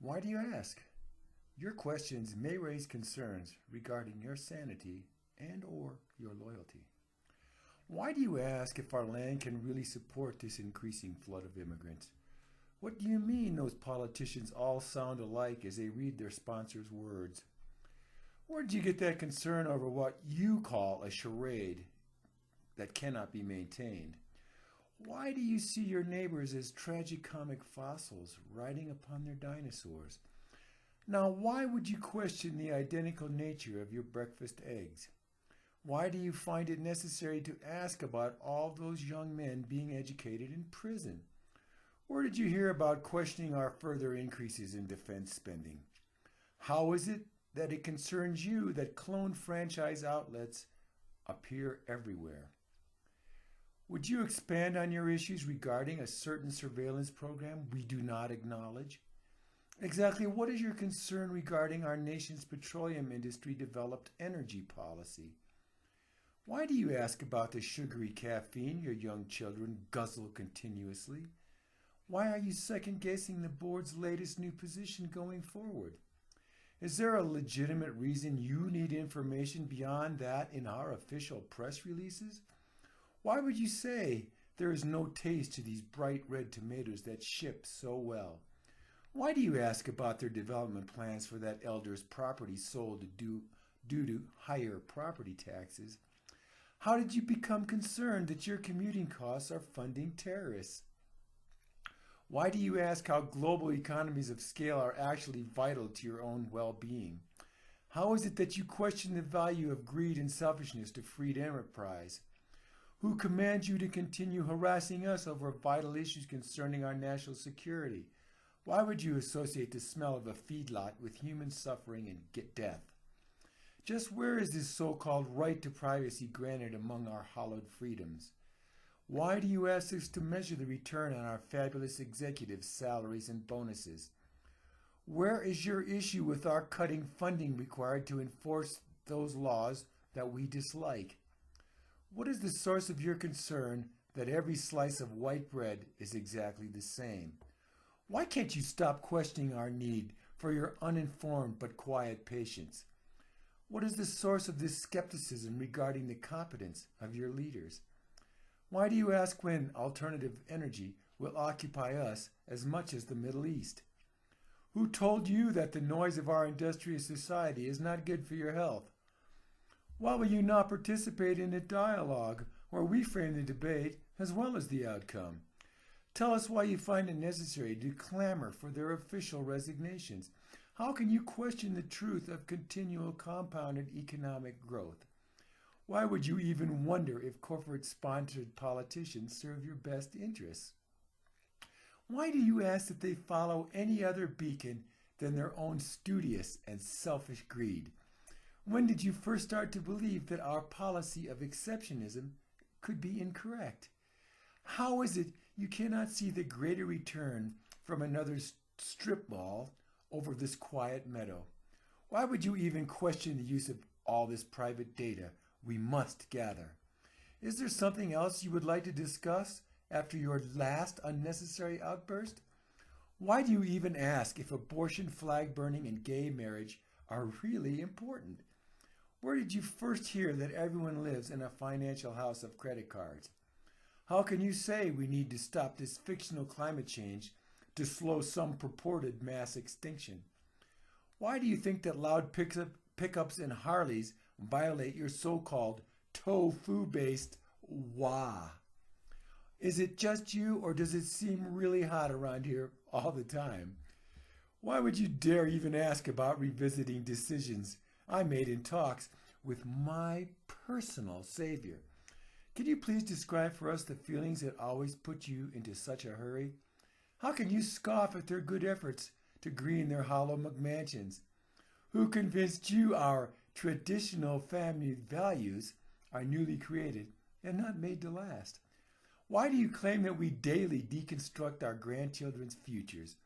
Why do you ask? Your questions may raise concerns regarding your sanity and or your loyalty. Why do you ask if our land can really support this increasing flood of immigrants? What do you mean those politicians all sound alike as they read their sponsors' words? Where did you get that concern over what you call a charade that cannot be maintained? Why do you see your neighbors as tragicomic fossils riding upon their dinosaurs? Now, why would you question the identical nature of your breakfast eggs? Why do you find it necessary to ask about all those young men being educated in prison? Where did you hear about questioning our further increases in defense spending? How is it that it concerns you that clone franchise outlets appear everywhere? Would you expand on your issues regarding a certain surveillance program we do not acknowledge? Exactly what is your concern regarding our nation's petroleum industry developed energy policy? Why do you ask about the sugary caffeine your young children guzzle continuously? Why are you second-guessing the board's latest new position going forward? Is there a legitimate reason you need information beyond that in our official press releases? Why would you say there is no taste to these bright red tomatoes that ship so well? Why do you ask about their development plans for that elder's property sold due to higher property taxes? How did you become concerned that your commuting costs are funding terrorists? Why do you ask how global economies of scale are actually vital to your own well-being? How is it that you question the value of greed and selfishness to freed enterprise? Who commands you to continue harassing us over vital issues concerning our national security? Why would you associate the smell of a feedlot with human suffering and death? Just where is this so-called right to privacy granted among our hallowed freedoms? Why do you ask us to measure the return on our fabulous executives' salaries and bonuses? Where is your issue with our cutting funding required to enforce those laws that we dislike? What is the source of your concern that every slice of white bread is exactly the same? Why can't you stop questioning our need for your uninformed but quiet patience? What is the source of this skepticism regarding the competence of your leaders? Why do you ask when alternative energy will occupy us as much as the Middle East? Who told you that the noise of our industrious society is not good for your health? Why will you not participate in a dialogue where we frame the debate as well as the outcome? Tell us why you find it necessary to clamor for their official resignations. How can you question the truth of continual compounded economic growth? Why would you even wonder if corporate-sponsored politicians serve your best interests? Why do you ask that they follow any other beacon than their own studious and selfish greed? When did you first start to believe that our policy of exceptionism could be incorrect? How is it you cannot see the greater return from another strip mall over this quiet meadow? Why would you even question the use of all this private data we must gather? Is there something else you would like to discuss after your last unnecessary outburst? Why do you even ask if abortion, flag burning, and gay marriage are really important? Where did you first hear that everyone lives in a financial house of credit cards? How can you say we need to stop this fictional climate change to slow some purported mass extinction? Why do you think that loud pickups and Harleys violate your so-called tofu-based wah? Is it just you, or does it seem really hot around here all the time? Why would you dare even ask about revisiting decisions I made in talks with my personal savior? Can you please describe for us the feelings that always put you into such a hurry? How can you scoff at their good efforts to green their hollow McMansions? Who convinced you our traditional family values are newly created and not made to last? Why do you claim that we daily deconstruct our grandchildren's futures?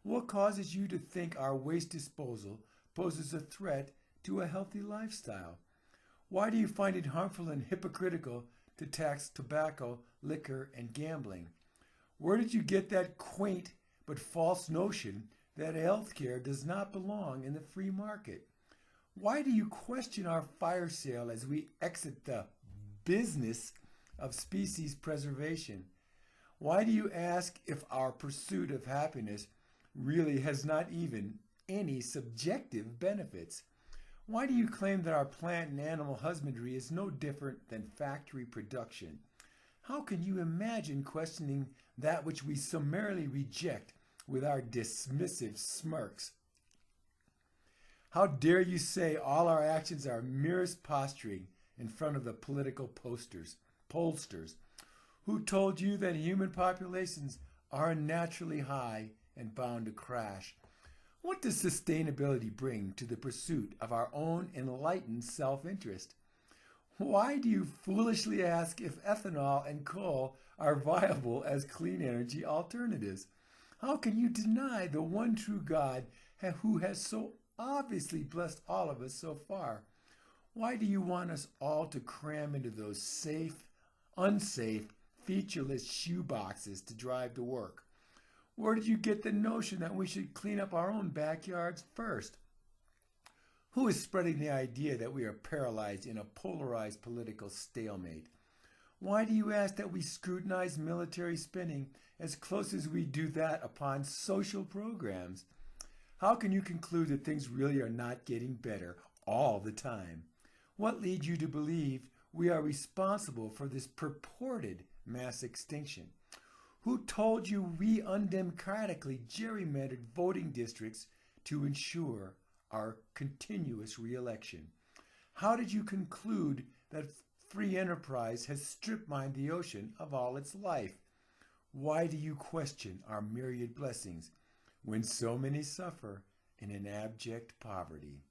What causes you to think our waste disposal poses a threat to a healthy lifestyle? Why do you find it harmful and hypocritical to tax tobacco, liquor, and gambling? Where did you get that quaint but false notion that healthcare does not belong in the free market? Why do you question our fire sale as we exit the business of species preservation? Why do you ask if our pursuit of happiness really has not even any subjective benefits? Why do you claim that our plant and animal husbandry is no different than factory production? How can you imagine questioning that which we summarily reject with our dismissive smirks? How dare you say all our actions are merest posturing in front of the political pollsters? Who told you that human populations are unnaturally high and bound to crash? What does sustainability bring to the pursuit of our own enlightened self-interest? Why do you foolishly ask if ethanol and coal are viable as clean energy alternatives? How can you deny the one true God who has so obviously blessed all of us so far? Why do you want us all to cram into those safe, unsafe, featureless shoe boxes to drive to work? Where did you get the notion that we should clean up our own backyards first? Who is spreading the idea that we are paralyzed in a polarized political stalemate? Why do you ask that we scrutinize military spending as close as we do that upon social programs? How can you conclude that things really are not getting better all the time? What leads you to believe we are responsible for this purported mass extinction? Who told you we undemocratically gerrymandered voting districts to ensure our continuous re-election? How did you conclude that free enterprise has strip mined the ocean of all its life? Why do you question our myriad blessings when so many suffer in an abject poverty?